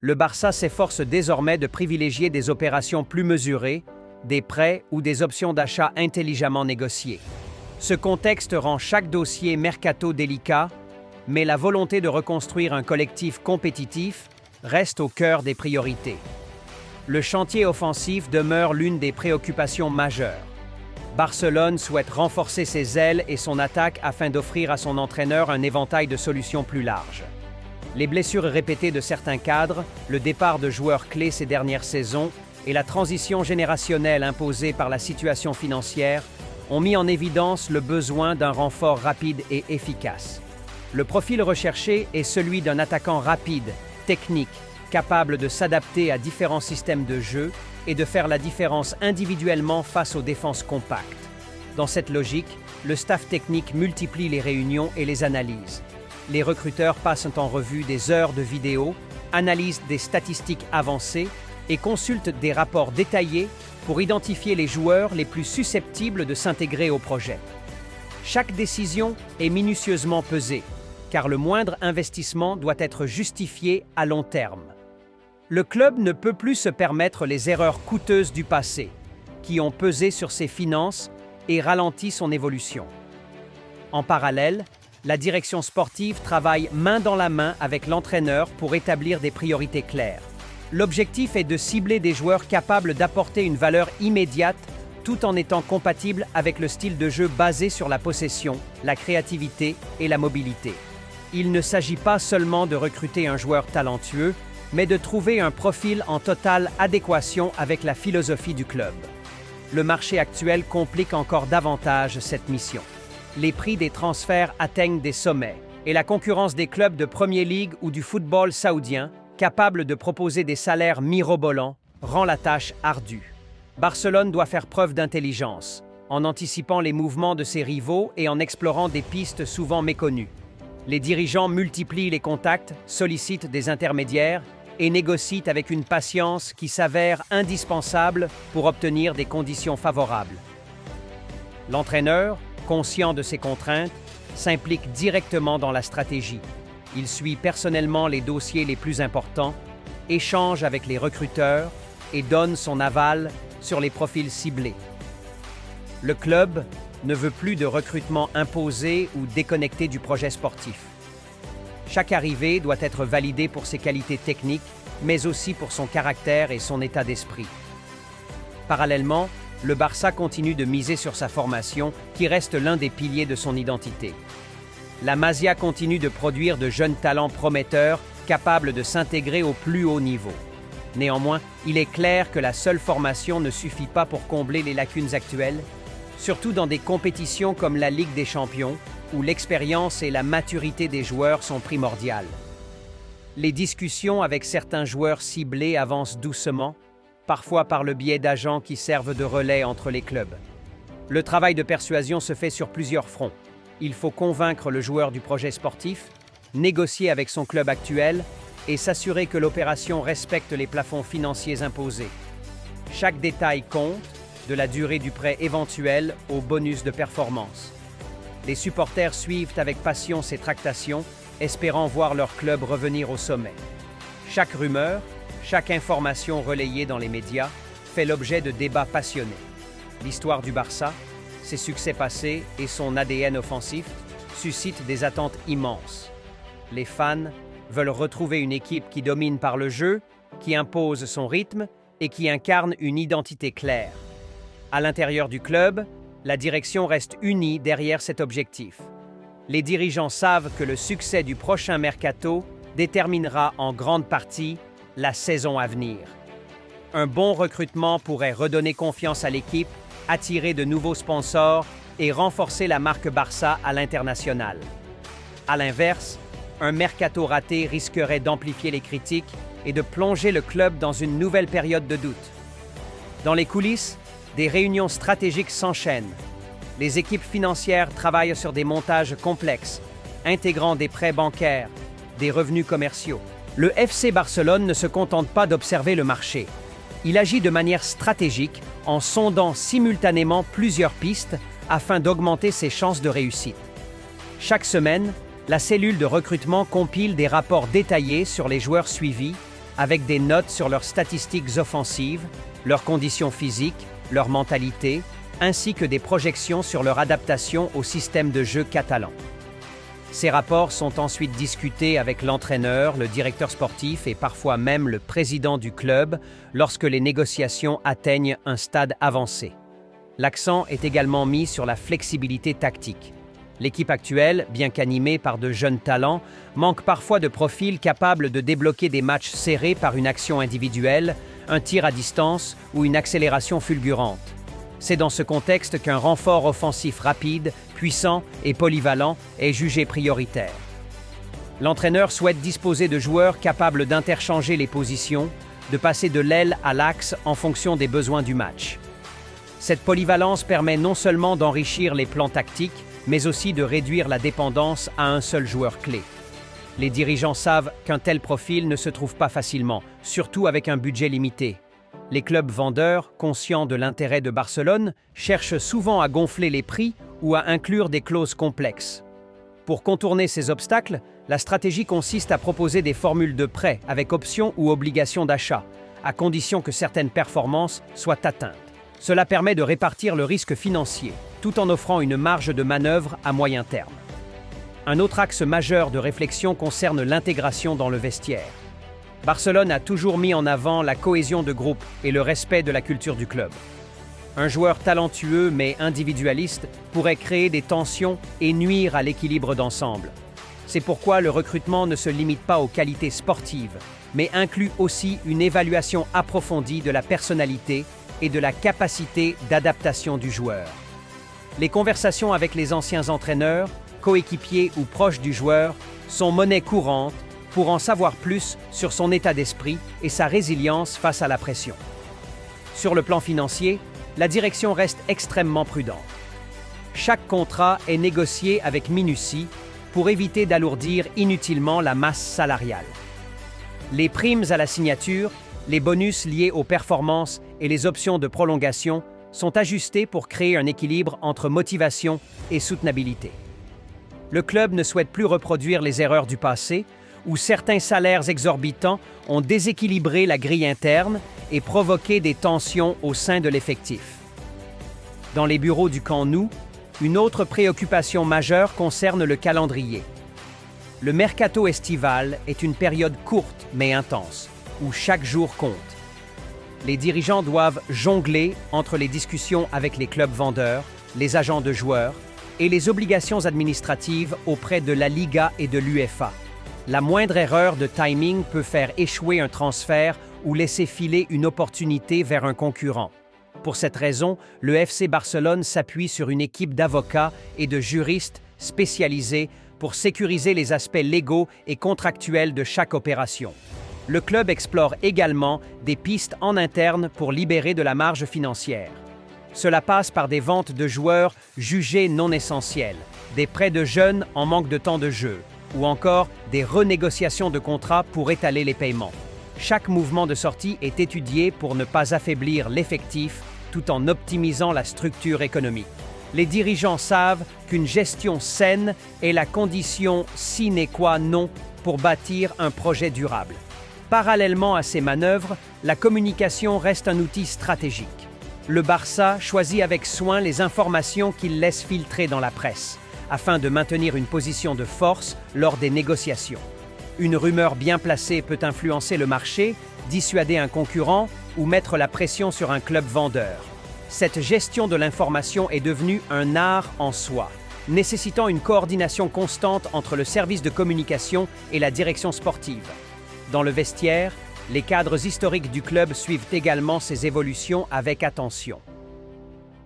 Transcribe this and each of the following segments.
Le Barça s'efforce désormais de privilégier des opérations plus mesurées, des prêts ou des options d'achat intelligemment négociées. Ce contexte rend chaque dossier mercato délicat, mais la volonté de reconstruire un collectif compétitif reste au cœur des priorités. Le chantier offensif demeure l'une des préoccupations majeures. Barcelone souhaite renforcer ses ailes et son attaque afin d'offrir à son entraîneur un éventail de solutions plus large. Les blessures répétées de certains cadres, le départ de joueurs clés ces dernières saisons et la transition générationnelle imposée par la situation financière ont mis en évidence le besoin d'un renfort rapide et efficace. Le profil recherché est celui d'un attaquant rapide, technique, capable de s'adapter à différents systèmes de jeu et de faire la différence individuellement face aux défenses compactes. Dans cette logique, le staff technique multiplie les réunions et les analyses. Les recruteurs passent en revue des heures de vidéos, analysent des statistiques avancées et consultent des rapports détaillés pour identifier les joueurs les plus susceptibles de s'intégrer au projet. Chaque décision est minutieusement pesée, car le moindre investissement doit être justifié à long terme. Le club ne peut plus se permettre les erreurs coûteuses du passé, qui ont pesé sur ses finances et ralenti son évolution. En parallèle, la direction sportive travaille main dans la main avec l'entraîneur pour établir des priorités claires. L'objectif est de cibler des joueurs capables d'apporter une valeur immédiate tout en étant compatibles avec le style de jeu basé sur la possession, la créativité et la mobilité. Il ne s'agit pas seulement de recruter un joueur talentueux, mais de trouver un profil en totale adéquation avec la philosophie du club. Le marché actuel complique encore davantage cette mission. Les prix des transferts atteignent des sommets et la concurrence des clubs de Premier League ou du football saoudien, capables de proposer des salaires mirobolants, rend la tâche ardue. Barcelone doit faire preuve d'intelligence, en anticipant les mouvements de ses rivaux et en explorant des pistes souvent méconnues. Les dirigeants multiplient les contacts, sollicitent des intermédiaires et négocient avec une patience qui s'avère indispensable pour obtenir des conditions favorables. L'entraîneur, conscient de ces contraintes, s'implique directement dans la stratégie. Il suit personnellement les dossiers les plus importants, échange avec les recruteurs et donne son aval sur les profils ciblés. Le club ne veut plus de recrutement imposé ou déconnecté du projet sportif. Chaque arrivée doit être validée pour ses qualités techniques, mais aussi pour son caractère et son état d'esprit. Parallèlement, le Barça continue de miser sur sa formation, qui reste l'un des piliers de son identité. La Masia continue de produire de jeunes talents prometteurs, capables de s'intégrer au plus haut niveau. Néanmoins, il est clair que la seule formation ne suffit pas pour combler les lacunes actuelles, surtout dans des compétitions comme la Ligue des Champions, où l'expérience et la maturité des joueurs sont primordiales. Les discussions avec certains joueurs ciblés avancent doucement, parfois par le biais d'agents qui servent de relais entre les clubs. Le travail de persuasion se fait sur plusieurs fronts. Il faut convaincre le joueur du projet sportif, négocier avec son club actuel et s'assurer que l'opération respecte les plafonds financiers imposés. Chaque détail compte, de la durée du prêt éventuel au bonus de performance. Les supporters suivent avec passion ces tractations, espérant voir leur club revenir au sommet. Chaque rumeur, chaque information relayée dans les médias fait l'objet de débats passionnés. L'histoire du Barça, ses succès passés et son ADN offensif suscitent des attentes immenses. Les fans veulent retrouver une équipe qui domine par le jeu, qui impose son rythme et qui incarne une identité claire. À l'intérieur du club, la direction reste unie derrière cet objectif. Les dirigeants savent que le succès du prochain mercato déterminera en grande partie la saison à venir. Un bon recrutement pourrait redonner confiance à l'équipe, attirer de nouveaux sponsors et renforcer la marque Barça à l'international. À l'inverse, un mercato raté risquerait d'amplifier les critiques et de plonger le club dans une nouvelle période de doute. Dans les coulisses, des réunions stratégiques s'enchaînent. Les équipes financières travaillent sur des montages complexes, intégrant des prêts bancaires, des revenus commerciaux. Le FC Barcelone ne se contente pas d'observer le marché. Il agit de manière stratégique en sondant simultanément plusieurs pistes afin d'augmenter ses chances de réussite. Chaque semaine, la cellule de recrutement compile des rapports détaillés sur les joueurs suivis, avec des notes sur leurs statistiques offensives, leurs conditions physiques, leur mentalité, ainsi que des projections sur leur adaptation au système de jeu catalan. Ces rapports sont ensuite discutés avec l'entraîneur, le directeur sportif et parfois même le président du club lorsque les négociations atteignent un stade avancé. L'accent est également mis sur la flexibilité tactique. L'équipe actuelle, bien qu'animée par de jeunes talents, manque parfois de profils capables de débloquer des matchs serrés par une action individuelle, un tir à distance ou une accélération fulgurante. C'est dans ce contexte qu'un renfort offensif rapide, puissant et polyvalent est jugé prioritaire. L'entraîneur souhaite disposer de joueurs capables d'interchanger les positions, de passer de l'aile à l'axe en fonction des besoins du match. Cette polyvalence permet non seulement d'enrichir les plans tactiques, mais aussi de réduire la dépendance à un seul joueur clé. Les dirigeants savent qu'un tel profil ne se trouve pas facilement, surtout avec un budget limité. Les clubs vendeurs, conscients de l'intérêt de Barcelone, cherchent souvent à gonfler les prix ou à inclure des clauses complexes. Pour contourner ces obstacles, la stratégie consiste à proposer des formules de prêt avec option ou obligation d'achat, à condition que certaines performances soient atteintes. Cela permet de répartir le risque financier, tout en offrant une marge de manœuvre à moyen terme. Un autre axe majeur de réflexion concerne l'intégration dans le vestiaire. Barcelone a toujours mis en avant la cohésion de groupe et le respect de la culture du club. Un joueur talentueux mais individualiste pourrait créer des tensions et nuire à l'équilibre d'ensemble. C'est pourquoi le recrutement ne se limite pas aux qualités sportives, mais inclut aussi une évaluation approfondie de la personnalité et de la capacité d'adaptation du joueur. Les conversations avec les anciens entraîneurs, coéquipiers ou proches du joueur sont monnaie courante pour en savoir plus sur son état d'esprit et sa résilience face à la pression. Sur le plan financier, la direction reste extrêmement prudente. Chaque contrat est négocié avec minutie pour éviter d'alourdir inutilement la masse salariale. Les primes à la signature, les bonus liés aux performances et les options de prolongation sont ajustés pour créer un équilibre entre motivation et soutenabilité. Le club ne souhaite plus reproduire les erreurs du passé, où certains salaires exorbitants ont déséquilibré la grille interne et provoqué des tensions au sein de l'effectif. Dans les bureaux du Camp Nou, une autre préoccupation majeure concerne le calendrier. Le mercato estival est une période courte mais intense, où chaque jour compte. Les dirigeants doivent jongler entre les discussions avec les clubs vendeurs, les agents de joueurs et les obligations administratives auprès de la Liga et de l'UEFA. La moindre erreur de timing peut faire échouer un transfert ou laisser filer une opportunité vers un concurrent. Pour cette raison, le FC Barcelone s'appuie sur une équipe d'avocats et de juristes spécialisés pour sécuriser les aspects légaux et contractuels de chaque opération. Le club explore également des pistes en interne pour libérer de la marge financière. Cela passe par des ventes de joueurs jugés non essentiels, des prêts de jeunes en manque de temps de jeu, ou encore des renégociations de contrats pour étaler les paiements. Chaque mouvement de sortie est étudié pour ne pas affaiblir l'effectif tout en optimisant la structure économique. Les dirigeants savent qu'une gestion saine est la condition sine qua non pour bâtir un projet durable. Parallèlement à ces manœuvres, la communication reste un outil stratégique. Le Barça choisit avec soin les informations qu'il laisse filtrer dans la presse, afin de maintenir une position de force lors des négociations. Une rumeur bien placée peut influencer le marché, dissuader un concurrent ou mettre la pression sur un club vendeur. Cette gestion de l'information est devenue un art en soi, nécessitant une coordination constante entre le service de communication et la direction sportive. Dans le vestiaire, les cadres historiques du club suivent également ces évolutions avec attention.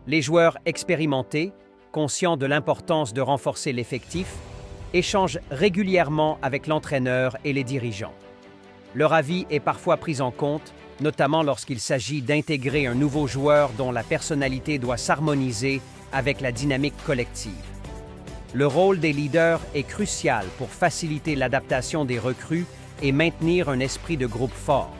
Les joueurs expérimentés, conscients de l'importance de renforcer l'effectif, échangent régulièrement avec l'entraîneur et les dirigeants. Leur avis est parfois pris en compte, notamment lorsqu'il s'agit d'intégrer un nouveau joueur dont la personnalité doit s'harmoniser avec la dynamique collective. Le rôle des leaders est crucial pour faciliter l'adaptation des recrues et maintenir un esprit de groupe fort.